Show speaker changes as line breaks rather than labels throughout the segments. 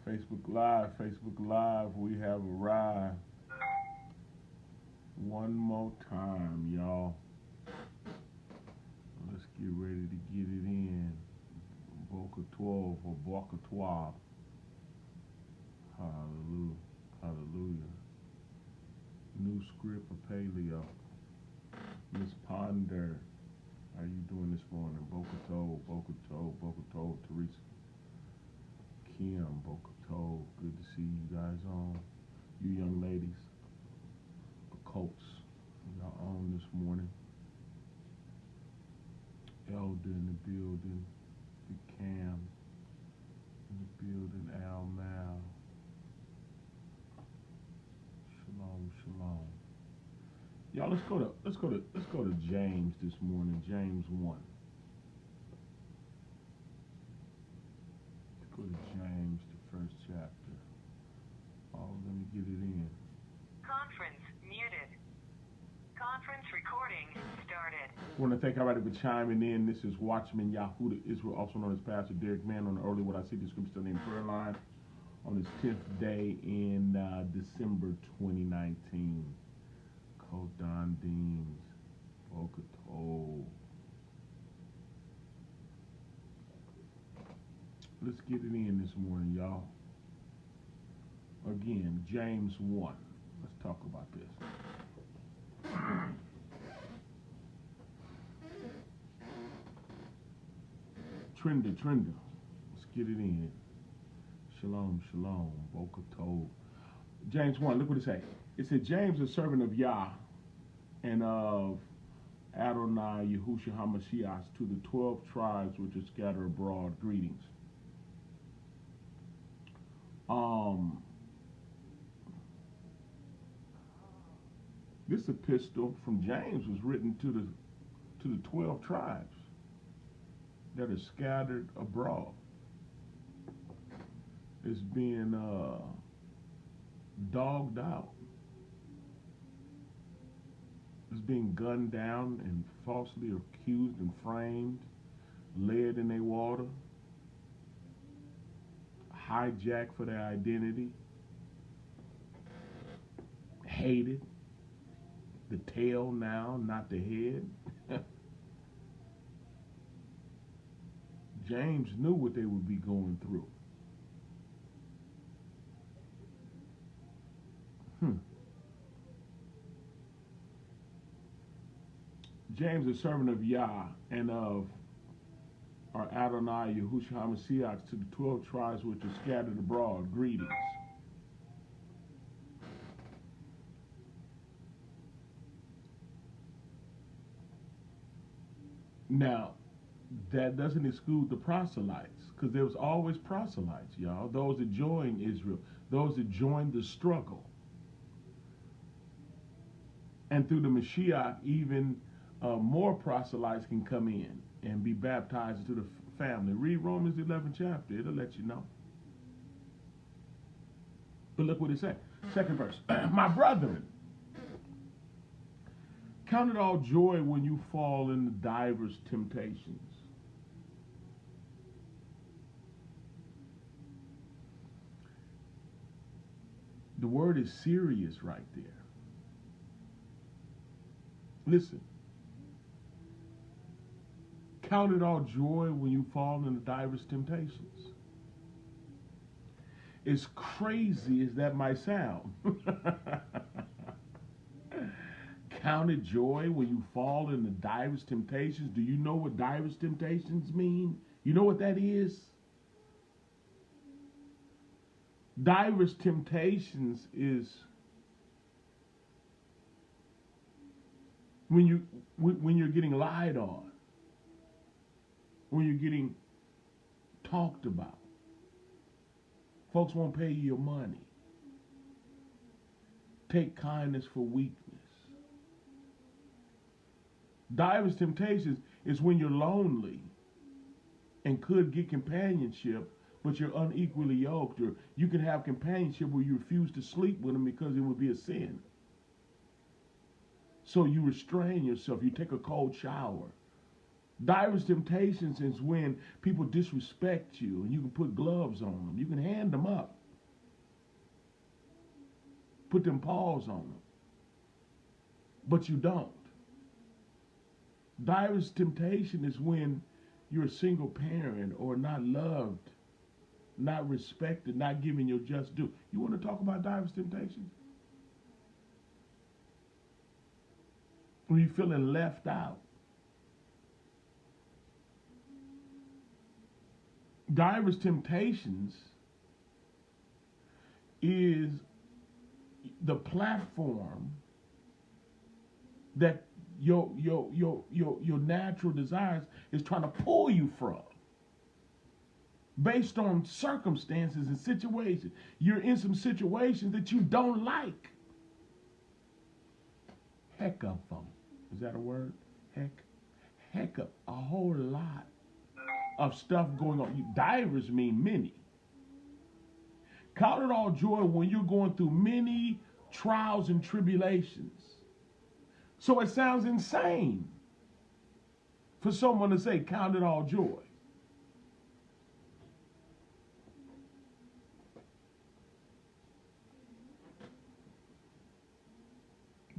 Facebook Live, we have arrived one more time, y'all. Let's get ready to get it in. Boca 12 or Boca 12. Hallelujah. Hallelujah. New script of paleo. Miss Ponder. How you doing this morning? Boca Toe, Teresa. Kim, Boca Toe. Good to see you guys on. You young ladies. The Colts. Y'all on this morning. Elder in the building. The Cam in the building. Al Mal. Shalom, shalom. Y'all, let's go to James this morning. James 1. Let's go to James, the first chapter. Oh, let me get it in.
Conference muted. Conference recording started.
I want to thank everybody for chiming in. This is Watchman Yahudah Israel, also known as Pastor Derek Mann, on the Early What I See the Scripture Name prayer line on this 10th day in December 2019. Kodan Deans, Bokato. Let's get it in this morning, y'all. Again, James 1. Let's talk about this. Trender. Let's get it in. Shalom, Bokato. James 1, look what it says. It said, James, a servant of Yah and of Adonai Yahushua HaMashiach, to the 12 tribes which are scattered abroad, greetings. This epistle from James was written to the 12 tribes that are scattered abroad. It's being dogged out. It's being gunned down and falsely accused and framed, led in their water, hijacked for their identity, hated, the tail now, not the head. James knew what they would be going through. James, a servant of Yah and of our Adonai Yahushua HaMashiach, to the 12 tribes which are scattered abroad, greetings. Now, that doesn't exclude the proselytes, because there was always proselytes, y'all. Those that joined Israel, those that joined the struggle. And through the Mashiach, even more proselytes can come in and be baptized into the family. Read Romans 11th chapter. It'll let you know. But look what it says. Second verse. My brethren, count it all joy when you fall into divers temptations. The word is serious right there. Listen. Count it all joy when you fall into diverse temptations. As crazy as that might sound. Count it joy when you fall into diverse temptations. Do you know what diverse temptations mean? You know what that is? Diverse temptations is when you're getting lied on. When you're getting talked about. Folks won't pay you your money. Take kindness for weakness. Diverse temptations is when you're lonely and could get companionship, but you're unequally yoked. Or you can have companionship where you refuse to sleep with them because it would be a sin. So you restrain yourself. You take a cold shower. Diverse temptations is when people disrespect you and you can put gloves on them. You can hand them up. Put them paws on them. But you don't. Diverse temptation is when you're a single parent or not loved, not respected, not given your just due. You want to talk about diverse temptations? When you're feeling left out. Diverse temptations is the platform that your natural desires is trying to pull you from. Based on circumstances and situations. You're in some situations that you don't like. Heck of them. Is that a word? Heck of a whole lot of stuff going on. Divers mean many. Count it all joy when you're going through many trials and tribulations. So it sounds insane for someone to say, count it all joy.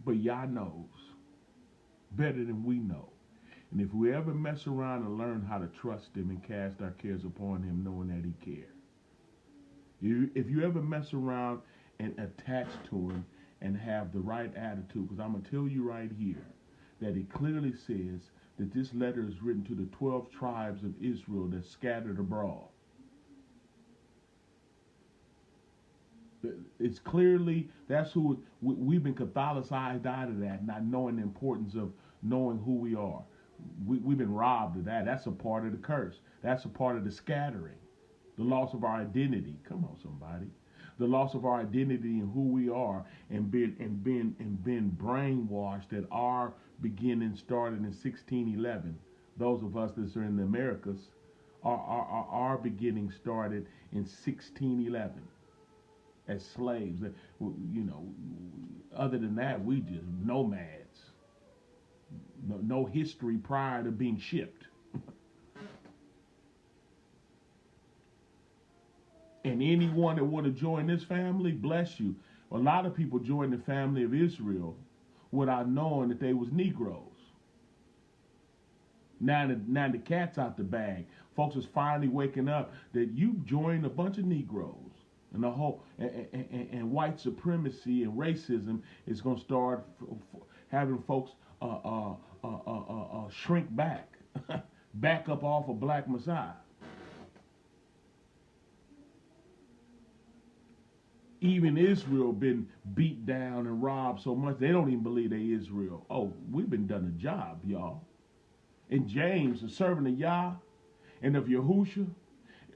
But Yah knows better than we know. And if we ever mess around and learn how to trust him and cast our cares upon him, knowing that he cares. If you ever mess around and attach to him and have the right attitude, because I'm going to tell you right here that it clearly says that this letter is written to the 12 tribes of Israel that's scattered abroad. It's clearly, that's who, we've been Catholicized out of that, not knowing the importance of knowing who we are. We've been robbed of that. That's a part of the curse. That's a part of the scattering. The loss of our identity. Come on, somebody. The loss of our identity and who we are, and been brainwashed that our beginning started in 1611. Those of us that are in the Americas, our beginning started in 1611 as slaves. You know, other than that, we just nomads. No history prior to being shipped. And anyone that want to join this family, bless you. A lot of people joined the family of Israel without knowing that they was Negroes. Now the cat's out the bag. Folks is finally waking up that you joined a bunch of Negroes. And the whole and white supremacy and racism is going to start having folks shrink back, back up off of Black Messiah. Even Israel been beat down and robbed so much they don't even believe they Israel. Oh, we've been done a job, y'all. And James, a servant of Yah and of Yahudah,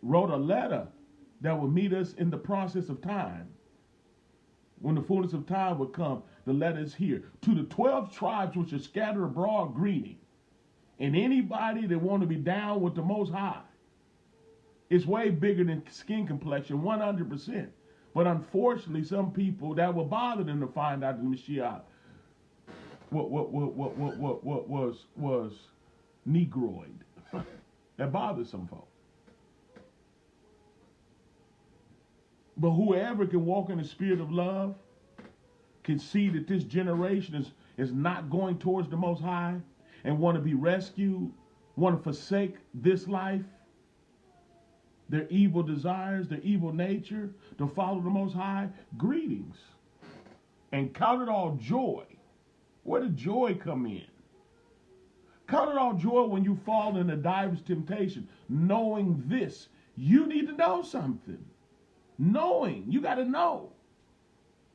wrote a letter that would meet us in the process of time. When the fullness of time would come, the letter is here. To the 12 tribes which are scattered abroad, greeting. And anybody that want to be down with the Most High. It's way bigger than skin complexion, 100%. But unfortunately, some people that will bother them to find out the Mashiach was Negroid. That bothers some folks. But whoever can walk in the spirit of love can see that this generation is not going towards the Most High and want to be rescued, want to forsake this life, their evil desires, their evil nature, to follow the Most High. Greetings. And count it all joy. Where did joy come in? Count it all joy when you fall into diverse temptation, knowing this. You need to know something. Knowing, you got to know.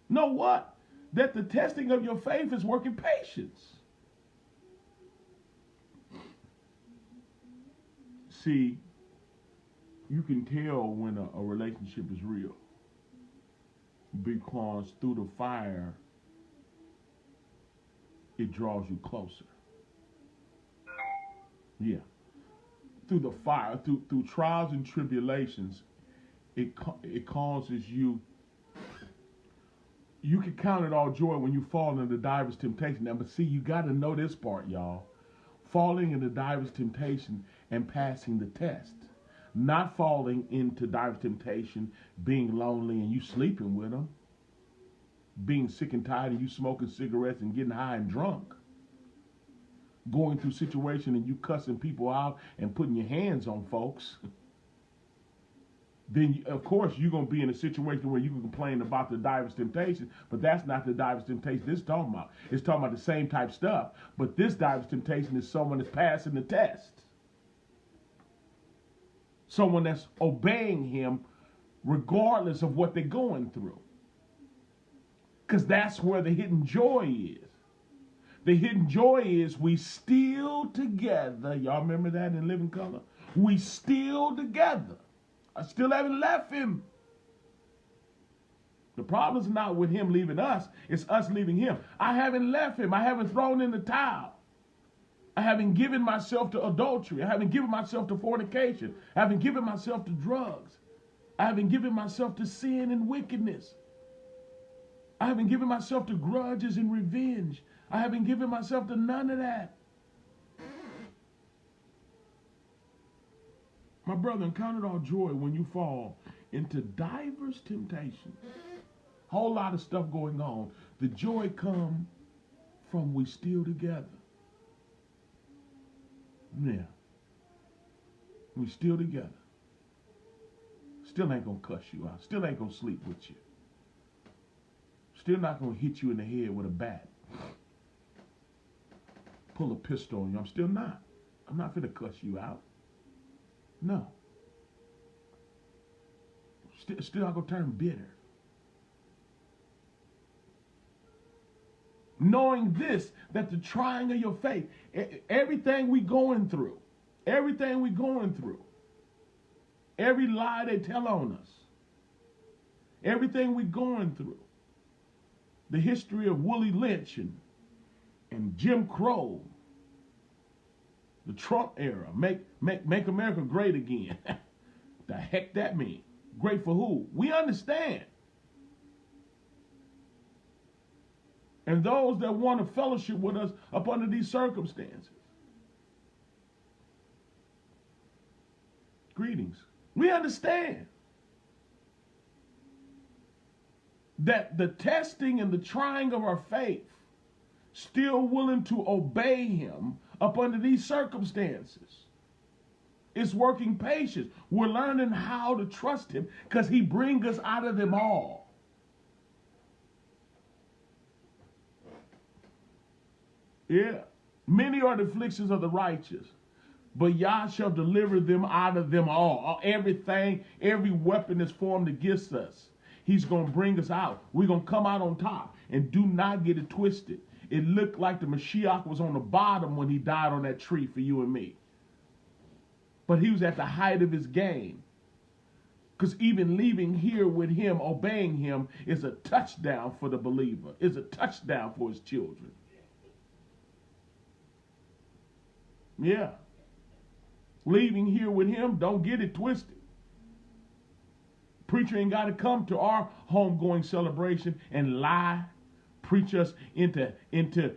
Know what? That the testing of your faith is working patience. See, you can tell when a relationship is real, because through the fire, it draws you closer. Yeah. Through the fire, through trials and tribulations, it causes you can count it all joy when you fall into diverse temptation. Now, but see, you got to know this part, y'all. falling into diverse temptation and passing the test. Not falling into diverse temptation, being lonely and you sleeping with them. Being sick and tired and you smoking cigarettes and getting high and drunk. Going through situation and you cussing people out and putting your hands on folks. Then, of course, you're going to be in a situation where you can complain about the diverse temptation, but that's not the diverse temptation this is talking about. It's talking about the same type stuff, but this diverse temptation is someone that's passing the test. Someone that's obeying him regardless of what they're going through. Because that's where the hidden joy is. The hidden joy is we still together. Y'all remember that in Living Color? We still together. I still haven't left him. The problem's not with him leaving us. It's us leaving him. I haven't left him. I haven't thrown in the towel. I haven't given myself to adultery. I haven't given myself to fornication. I haven't given myself to drugs. I haven't given myself to sin and wickedness. I haven't given myself to grudges and revenge. I haven't given myself to none of that. My brethren, count it all joy when you fall into diverse temptations. Whole lot of stuff going on. The joy come from we still together. Yeah. We still together. Still ain't gonna cuss you out. Still ain't gonna sleep with you. Still not gonna hit you in the head with a bat. Pull a pistol on you. I'm still not. I'm not finna cuss you out. No. Still not gonna turn bitter. Knowing this, that the trying of your faith, everything we going through, every lie they tell on us, everything we going through, the history of Willie Lynch and Jim Crow, the Trump era, make America great again. The heck that mean? Great for who? We understand. And those that want to fellowship with us up under these circumstances. Greetings. We understand that the testing and the trying of our faith, still willing to obey him up under these circumstances, is working patience. We're learning how to trust him because he brings us out of them all. Yeah. Many are the afflictions of the righteous, but Yah shall deliver them out of them all. Everything, every weapon that's formed against us, he's going to bring us out. We're going to come out on top. And do not get it twisted. It looked like the Mashiach was on the bottom when he died on that tree for you and me. But he was at the height of his game. Because even leaving here with him, obeying him, is a touchdown for the believer. Is a touchdown for his children. Yeah. Leaving here with him, don't get it twisted. Preacher ain't got to come to our homegoing celebration and lie, preach us into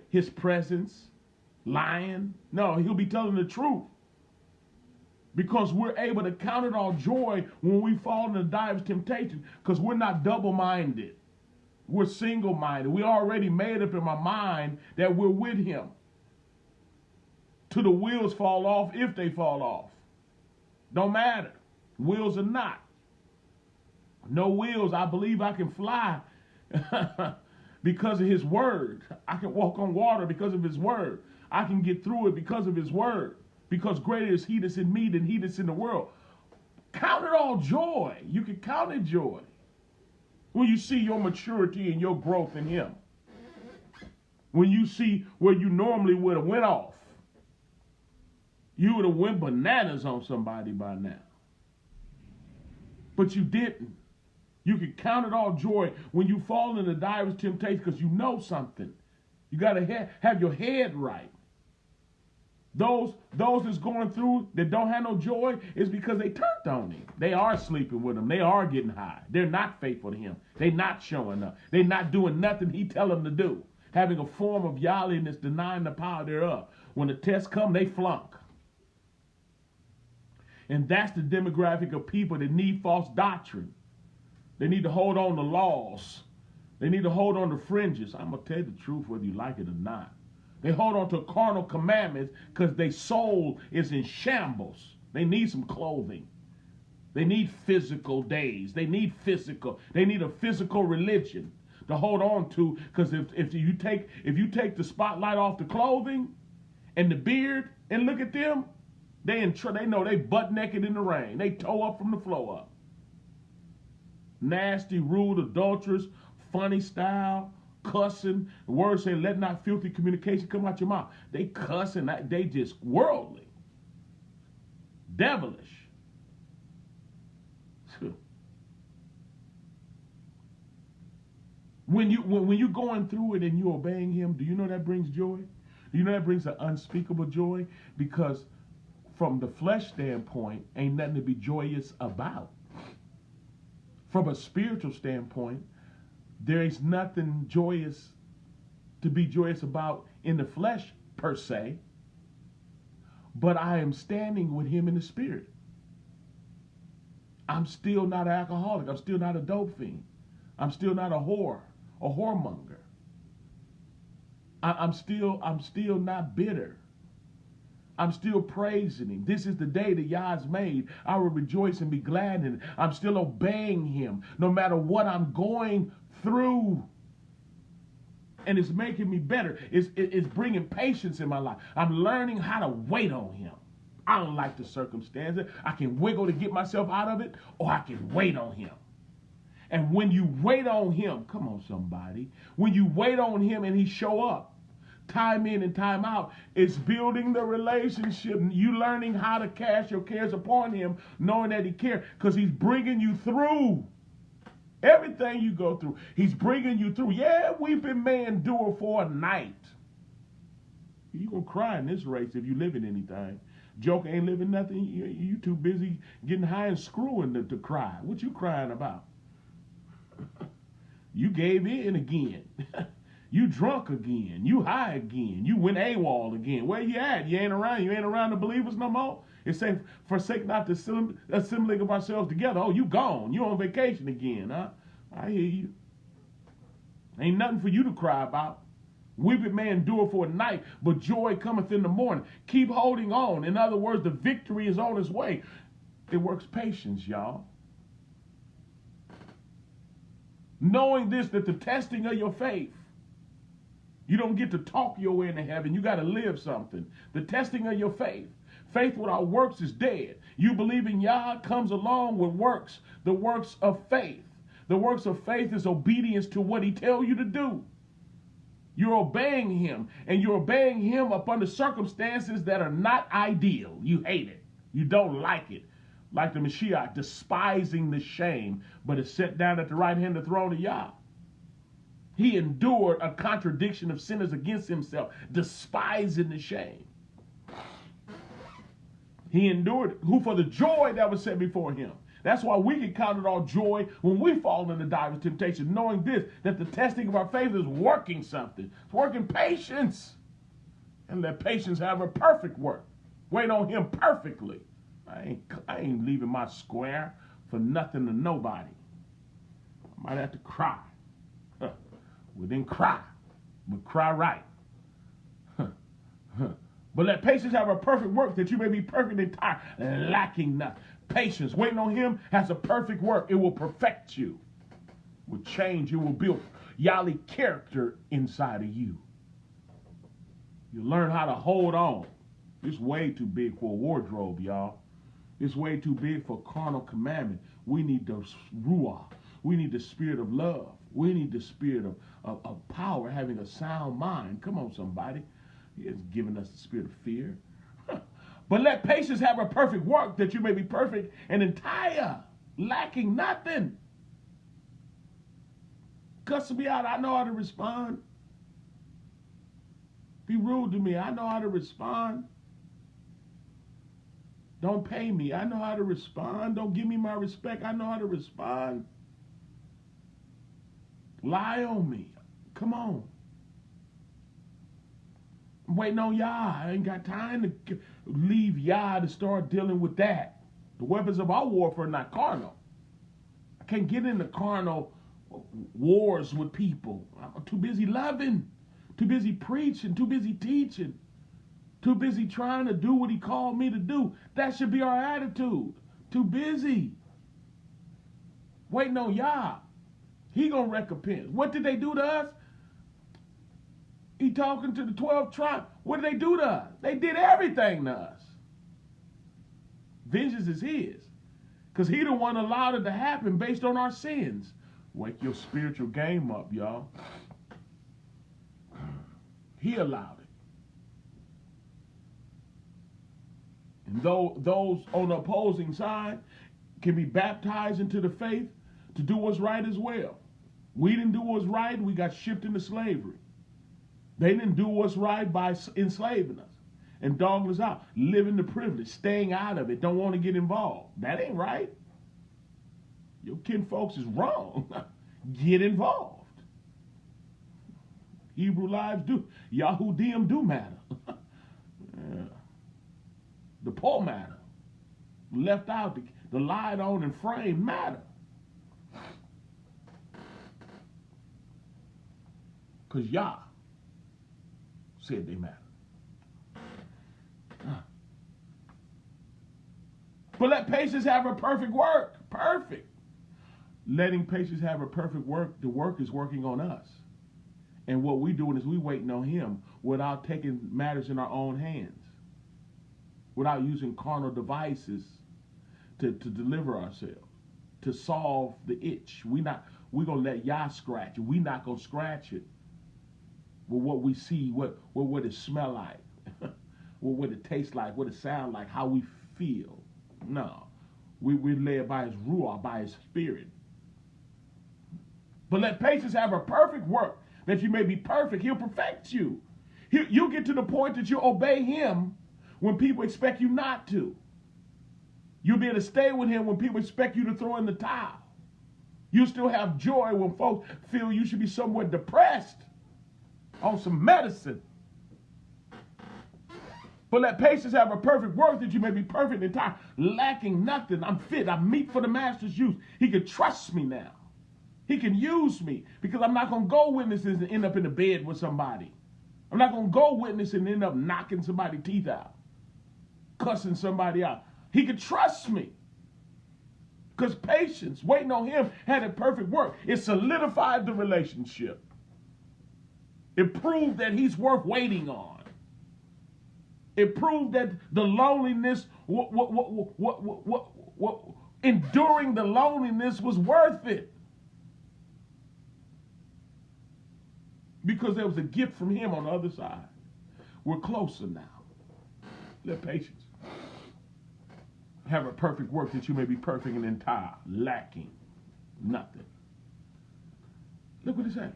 his presence, lying. No, he'll be telling the truth. Because we're able to count it all joy when we fall into diverse temptation, because we're not double-minded. We're single-minded. We already made up in our mind that we're with him. Till the wheels fall off, if they fall off. Don't matter. Wheels or not. No wheels, I believe I can fly because of his word. I can walk on water because of his word. I can get through it because of his word. Because greater is he that's in me than he that's in the world. Count it all joy. You can count it joy when you see your maturity and your growth in him. When you see where you normally would have went off. You would have went bananas on somebody by now. But you didn't. You can count it all joy when you fall into diverse temptation because you know something. You got to have your head right. Those that's going through that don't have no joy is because they turned on him. They are sleeping with him. They are getting high. They're not faithful to him. They're not showing up. They're not doing nothing he tell them to do. Having a form of godliness, denying the power thereof. When the tests come, they flunk. And that's the demographic of people that need false doctrine. They need to hold on to laws. They need to hold on to fringes. I'm going to tell you the truth whether you like it or not. They hold on to carnal commandments because their soul is in shambles. They need some clothing. They need physical days. They need a physical religion to hold on to, because if you take the spotlight off the clothing and the beard and look at them, they know they butt naked in the rain. They toe up from the floor up. Nasty, rude, adulterous, funny style, cussing. The words say, let not filthy communication come out your mouth. They cussing, they just worldly, devilish. When you're going through it and you're obeying him, do you know that brings joy? Do you know that brings an unspeakable joy? Because from the flesh standpoint, ain't nothing to be joyous about. From a spiritual standpoint, there is nothing joyous to be joyous about in the flesh per se, but I am standing with him in the spirit. I'm still not an alcoholic. I'm still not a dope fiend. I'm still not a whoremonger. I'm still not bitter. I'm still praising him. This is the day that Yah has made. I will rejoice and be glad in it. I'm still obeying him no matter what I'm going through. And it's making me better. It's bringing patience in my life. I'm learning how to wait on him. I don't like the circumstances. I can wiggle to get myself out of it, or I can wait on him. And when you wait on him, come on somebody, when you wait on him and he show up, time in and time out, it's building the relationship. You learning how to cast your cares upon him, knowing that he cares, because he's bringing you through everything you go through. He's bringing you through. Yeah, weeping may endure for a night. You're going to cry in this race if you live in anything. Joker ain't living nothing. You too busy getting high and screwing to cry. What you crying about? You gave in again. You drunk again. You high again. You went AWOL again. Where you at? You ain't around. You ain't around the believers no more. It say, forsake not the assembling of ourselves together. Oh, you gone. You on vacation again, huh? I hear you. Ain't nothing for you to cry about. Weeping may endure for a night, but joy cometh in the morning. Keep holding on. In other words, the victory is on its way. It works patience, y'all. Knowing this, that the testing of your faith, you don't get to talk your way into heaven. You got to live something. The testing of your faith. Faith without works is dead. You believe in Yah comes along with works. The works of faith. The works of faith is obedience to what he tells you to do. You're obeying him, and you're obeying him up under circumstances that are not ideal. You hate it. You don't like it. Like the Mashiach, despising the shame, but is set down at the right hand of the throne of Yah. He endured a contradiction of sinners against himself, despising the shame. He endured who for the joy that was set before him. That's why we can count it all joy when we fall into diverse temptation, knowing this, that the testing of our faith is working something. It's working patience. And let patience have a perfect work. Wait on him perfectly. I ain't leaving my square for nothing to nobody. I might have to cry. Well, then cry. But cry right. But let patience have a perfect work, that you may be perfect and entire, lacking nothing. Patience, waiting on him, has a perfect work. It will perfect you. It will change. It will build Yahweh character inside of you. You learn how to hold on. It's way too big for a wardrobe, y'all. It's way too big for carnal commandment. We need the ruach. We need the spirit of love. We need the spirit of power, having a sound mind. Come on, somebody. He has given us the spirit of fear. But let patience have a perfect work, that you may be perfect and entire, lacking nothing. Cuss me out, I know how to respond. Be rude to me, I know how to respond. Don't pay me, I know how to respond. Don't give me my respect, I know how to respond. Lie on me, come on. I'm waiting on Yah. I ain't got time to leave Yah to start dealing with that. The weapons of our warfare are not carnal. I can't get into carnal wars with people. I'm too busy loving, too busy preaching, too busy teaching, too busy trying to do what he called me to do. That should be our attitude. Too busy. Waiting on Yah. He gonna recompense. What did they do to us? He talking to the 12 tribes. What did they do to us? They did everything to us. Vengeance is his. Because he the one allowed it to happen based on our sins. Wake your spiritual game up, y'all. He allowed it. And those on the opposing side can be baptized into the faith to do what's right as well. We didn't do what's right, we got shipped into slavery. They didn't do what's right by enslaving us and dogging us out, living the privilege, staying out of it, don't want to get involved. That ain't right. Your kinfolks is wrong. Get involved. Hebrew lives do. Yahudim do matter. Yeah. The poor matter. Left out, the lied on and framed matter. Because Yah said they matter. But let patience have a perfect work. Perfect. Letting patience have a perfect work, the work is working on us. And what we're doing is we waiting on him without taking matters in our own hands. Without using carnal devices to deliver ourselves. To solve the itch. We're going to let Yah scratch it. We're not going to scratch it. With what we see, what it smell like, what it tastes like, what it sound like, how we feel. No, we're led by his ruach, by his spirit. But let patience have a perfect work, that you may be perfect. He'll perfect you. You'll get to the point that you obey him when people expect you not to. You'll be able to stay with him when people expect you to throw in the towel. You'll still have joy when folks feel you should be somewhat depressed on some medicine. But let patience have a perfect work, that you may be perfect and entire, lacking nothing. I'm fit. I'm meet for the master's use. He can trust me now. He can use me, because I'm not going to go witnesses and end up in the bed with somebody. I'm not going to go witness and end up knocking somebody's teeth out, cussing somebody out. He can trust me. Because patience, waiting on him, had a perfect work. It solidified the relationship. It proved that he's worth waiting on. It proved that the loneliness, enduring the loneliness was worth it. Because there was a gift from him on the other side. We're closer now. Let patience have a perfect work, that you may be perfect and entire, lacking nothing. Look what it says.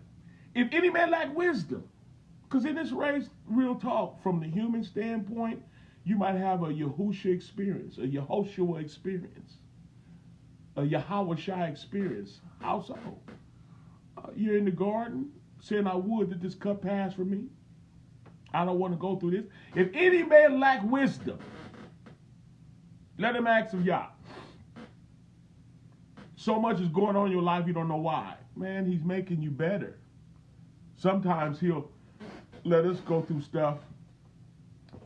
If any man lack wisdom, because in this race, real talk, from the human standpoint, you might have a Yahushua experience, a Yehoshua experience, a Yahweh experience. How so? You're in the garden saying, I would that this cup pass from me. I don't want to go through this. If any man lack wisdom, let him ask of Yah. So much is going on in your life, you don't know why. Man, he's making you better. Sometimes he'll let us go through stuff.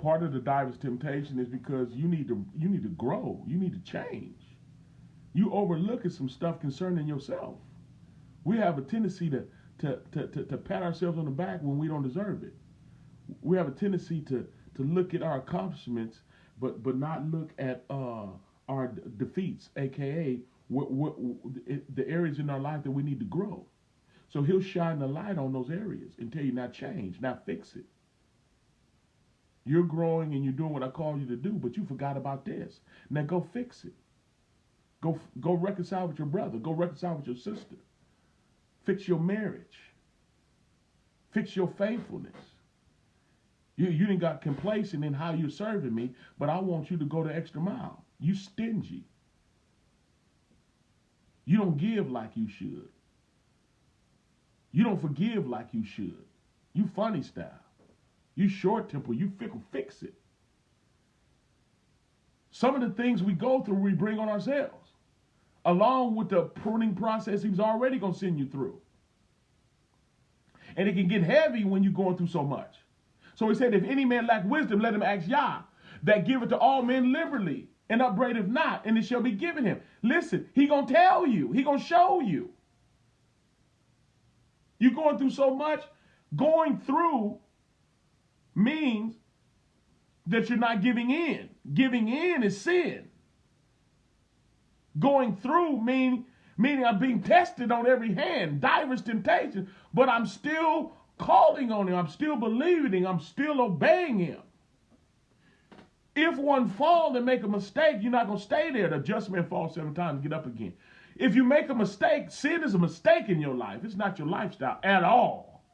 Part of the diverse temptation is because you need to grow. You need to change. You overlooking some stuff concerning yourself. We have a tendency to pat ourselves on the back when we don't deserve it. We have a tendency to look at our accomplishments, but not look at our defeats, aka the areas in our life that we need to grow. So he'll shine the light on those areas and tell you, now change, now fix it. You're growing and you're doing what I called you to do, but you forgot about this. Now go fix it. Go reconcile with your brother. Go reconcile with your sister. Fix your marriage. Fix your faithfulness. You didn't got complacent in how you're serving me, but I want you to go the extra mile. You stingy. You don't give like you should. You don't forgive like you should. You funny style. You short-tempered, you fickle, fix it. Some of the things we go through, we bring on ourselves, along with the pruning process he was already going to send you through. And it can get heavy when you're going through so much. So he said, if any man lack wisdom, let him ask Yah, that giveth to all men liberally, and upbraideth not, and it shall be given him. Listen, he going to tell you. He going to show you. You're going through so much. Going through means that you're not giving in. Giving in is sin. Going through meaning I'm being tested on every hand, diverse temptations, but I'm still calling on him. I'm still believing. I'm still obeying him. If one fall and make a mistake, you're not going to stay there. The just man falls 7 times and get up again. If you make a mistake, sin is a mistake in your life. It's not your lifestyle at all.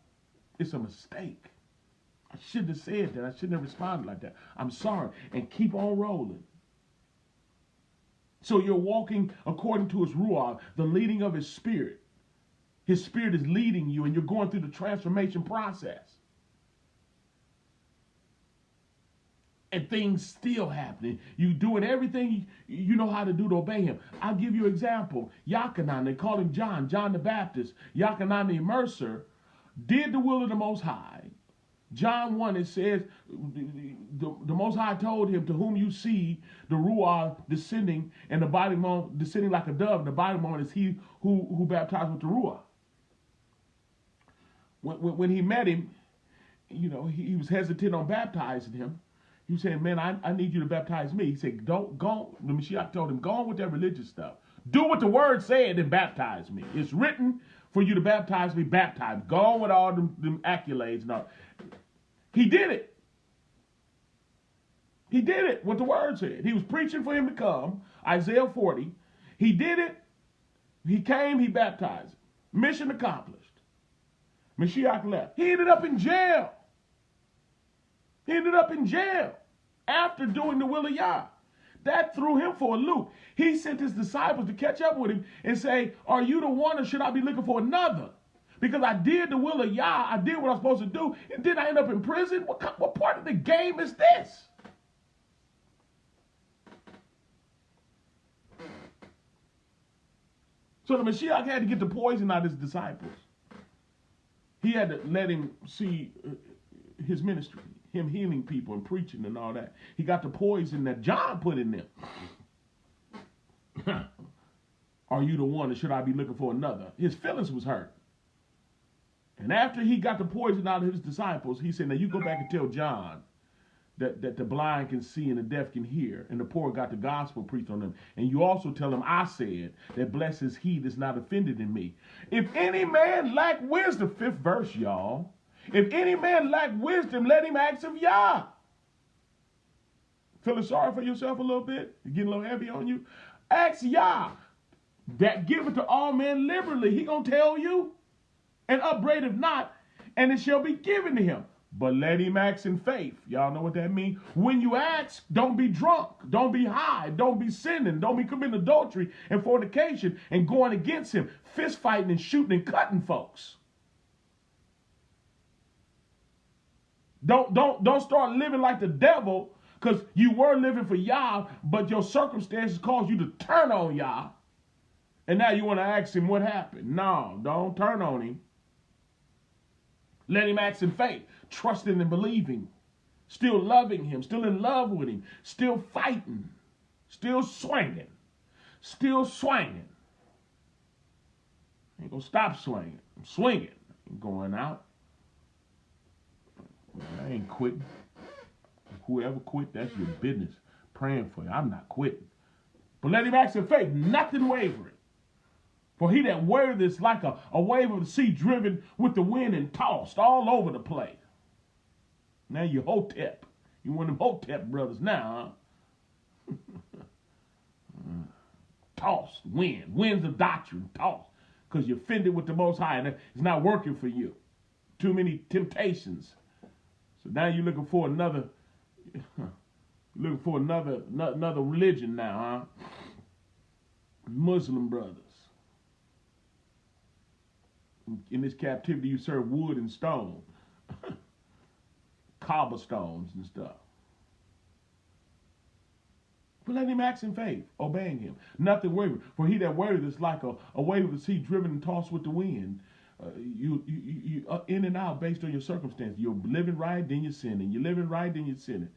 It's a mistake. I shouldn't have said that. I shouldn't have responded like that. I'm sorry. And keep on rolling. So you're walking according to his ruah, the leading of his spirit. His spirit is leading you, and you're going through the transformation process. And things still happening. You doing everything you know how to do to obey him. I'll give you an example. Yachanan, they call him John the Baptist. Yachanan the immerser did the will of the Most High. John 1, it says, the Most High told him, to whom you see the Ruah descending and the body descending like a dove, and the body is he who baptized with the Ruah. When he met him, you know, he was hesitant on baptizing him. He was saying, man, I need you to baptize me. He said, don't go. The Mashiach told him, go on with that religious stuff. Do what the word said and baptize me. It's written for you to baptize me, baptize. Go on with all them accolades and all. He did it. He did it, what the word said. He was preaching for him to come, Isaiah 40. He did it. He came, he baptized. Mission accomplished. Mashiach left. He ended up in jail. He ended up in jail after doing the will of Yah. That threw him for a loop. He sent his disciples to catch up with him and say, are you the one, or should I be looking for another? Because I did the will of Yah, I did what I was supposed to do, and then I end up in prison? What part of the game is this? So the Mashiach had to get the poison out of his disciples. He had to let him see his ministry, him healing people and preaching and all that. He got the poison that John put in them. Are you the one, or should I be looking for another? His feelings was hurt. And after he got the poison out of his disciples, he said, now you go back and tell John that the blind can see and the deaf can hear, and the poor got the gospel preached on them. And you also tell him I said that blessed is he that's not offended in me. If any man lack wisdom, 5th verse, y'all. If any man lack wisdom, let him ask of Yah. Feeling sorry for yourself a little bit? Getting a little heavy on you? Ask Yah that giveth to all men liberally. He gonna tell you. And upbraideth not, and it shall be given to him. But let him ask in faith. Y'all know what that means? When you ask, don't be drunk. Don't be high. Don't be sinning. Don't be committing adultery and fornication and going against him. Fist fighting and shooting and cutting folks. Don't start living like the devil, because you were living for Yah, but your circumstances caused you to turn on Yah. And now you want to ask him what happened. No, don't turn on him. Let him act in faith, trusting and believing, still loving him, still in love with him, still fighting, still swinging, still swinging. Ain't gonna stop swinging. I'm swinging. I'm going out. I ain't quitting. Whoever quit, that's your business. Praying for you. I'm not quitting. But let him act in faith, nothing wavering. For he that wavereth is like a wave of the sea driven with the wind and tossed all over the place. Now you Hotep. You one of them Hotep brothers now, huh? Tossed, winds of doctrine, tossed. Because you're offended with the Most High and it's not working for you. Too many temptations. So now you're looking for another religion now, huh? Muslim brothers. In this captivity, you serve wood and stone. cobblestones and stuff. But let him act in faith, obeying him. Nothing wavering. For he that wavereth is like a wave of the sea driven and tossed with the wind. You in and out based on your circumstance. You're living right, then you're sinning. You're living right, then you're sinning.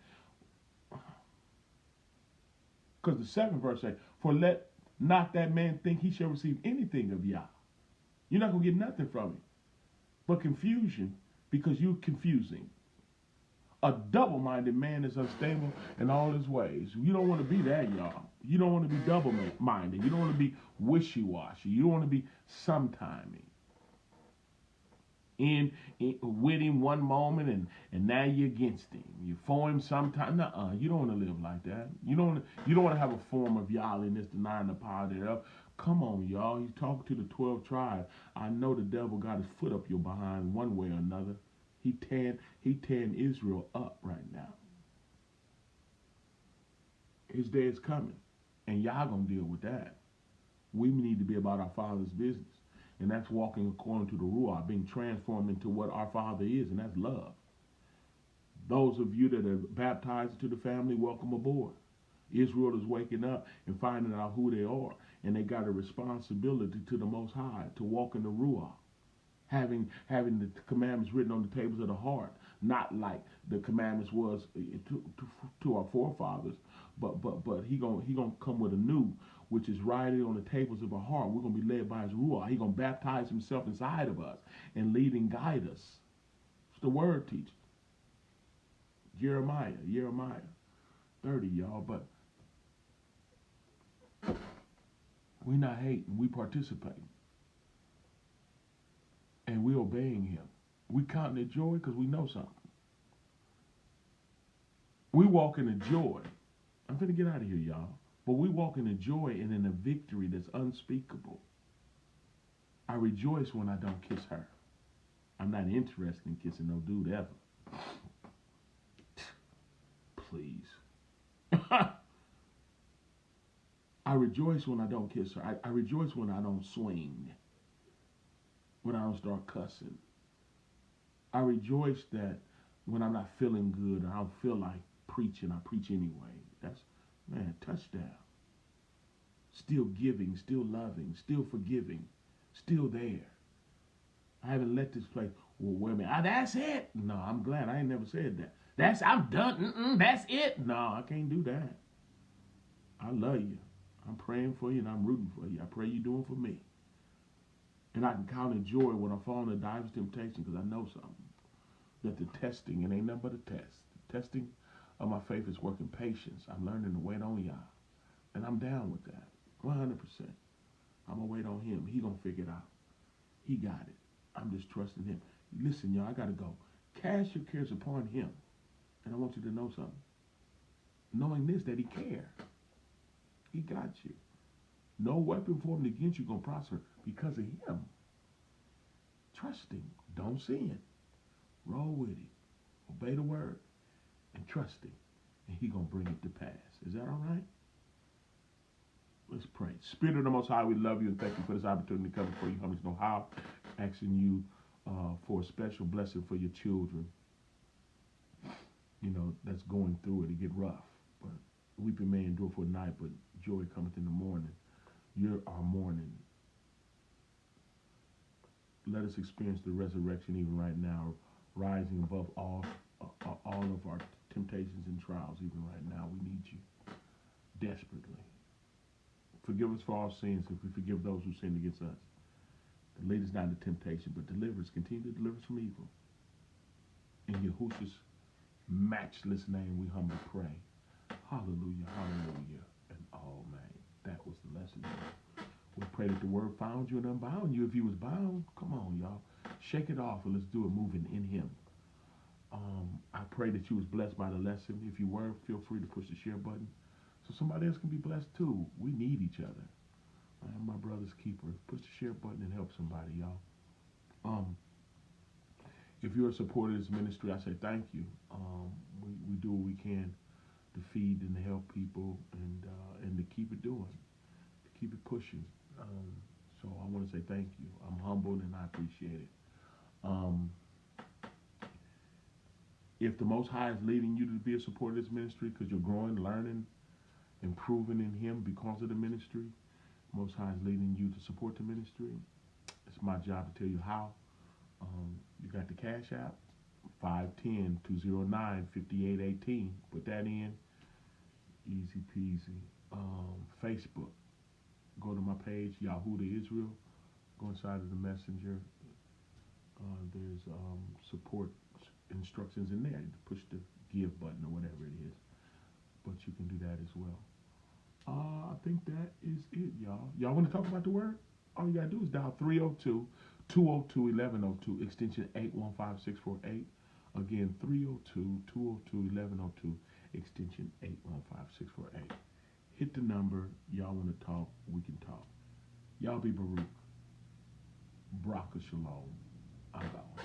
Because the 7th verse says, for let not that man think he shall receive anything of Yah. You're not going to get nothing from him. But confusion, because you're confusing. A double-minded man is unstable in all his ways. You don't want to be that, y'all. You don't want to be double-minded. You don't want to be wishy-washy. You don't want to be sometiming. In with him one moment and now you're against him. You for him sometime. Nuh-uh. You don't want to live like that. You don't want to have a form of Yahweh's denying the power thereof. Come on, y'all. You talking to the 12 tribes. I know the devil got his foot up your behind one way or another. He tearing Israel up right now. His day is coming. And y'all gonna deal with that. We need to be about our Father's business. And that's walking according to the Ruach, being transformed into what our Father is, and that's love. Those of you that are baptized into the family, welcome aboard. Israel is waking up and finding out who they are. And they got a responsibility to the Most High to walk in the Ruach. Having the commandments written on the tables of the heart, not like the commandments was to our forefathers, but he gonna come with a new, which is writing on the tables of our heart. We're gonna be led by his ruach. He gonna baptize himself inside of us and lead and guide us. It's the word teaches. Jeremiah 30, y'all. But we not hating, we participating. And we obeying him. We counting it joy because we know something. We walk in a joy. I'm finna get out of here, y'all. But we walk in a joy and in a victory that's unspeakable. I rejoice when I don't kiss her. I'm not interested in kissing no dude ever. Please. I rejoice when I don't kiss her. I rejoice when I don't swing. When I don't start cussing. I rejoice that when I'm not feeling good or I don't feel like preaching, I preach anyway. That's, man, touchdown. Still giving, still loving, still forgiving, still there. I haven't let this place, well, wait a minute, that's it. No, I'm glad I ain't never said that. I'm done, that's it. No, I can't do that. I love you. I'm praying for you and I'm rooting for you. I pray you're doing for me. And I can count in joy when I fall into diverse temptation because I know something. That the testing, it ain't nothing but a test. The testing of my faith is working patience. I'm learning to wait on Yah. And I'm down with that. 100%. I'm going to wait on him. He going to figure it out. He got it. I'm just trusting him. Listen, y'all, I got to go. Cast your cares upon him. And I want you to know something. Knowing this, that he cares. He got you. No weapon formed against you going to prosper because of him. Trust him. Don't sin. Roll with him. Obey the word. And trust him. And he going to bring it to pass. Is that all right? Let's pray. Spirit of the Most High, we love you and thank you for this opportunity to come before you. Hummus know how. Asking you for a special blessing for your children. You know, that's going through it. It get rough. But weeping may endure for a night, but joy cometh in the morning. You're our morning. Let us experience the resurrection even right now, rising above all of our temptations and trials even right now. We need you desperately. Forgive us for our sins if we forgive those who sin against us. Lead us not into temptation, but deliver us. Continue to deliver us from evil. In Yahushua's matchless name we humbly pray. Hallelujah, hallelujah, and amen. That was the lesson. We pray that the word found you and unbound you. If you was bound, come on, y'all. Shake it off and let's do it moving in him. I pray that you was blessed by the lesson. If you were, feel free to push the share button so somebody else can be blessed too. We need each other. I am my brother's keeper. Push the share button and help somebody, y'all. If you're a supporter of this ministry, I say thank you. We do what we can to feed and to help people and to keep it doing, to keep it pushing. So I want to say thank you. I'm humbled and I appreciate it. If the Most High is leading you to be a supporter of this ministry because you're growing, learning, improving in Him because of the ministry, Most High is leading you to support the ministry. It's my job to tell you how. You got the Cash App, 510-209-5818. Put that in. Easy peasy. Facebook. Go to my page, Yahudah Israel. Go inside of the messenger. There's support instructions in there. You push the give button or whatever it is. But you can do that as well. I think that is it, y'all. Y'all want to talk about the word? All you got to do is dial 302-202-1102, extension 815648. Again, 302-202-1102, extension 815648. Hit the number. Y'all want to talk, we can talk. Y'all be Baruch. Braka Shalom. I'm out.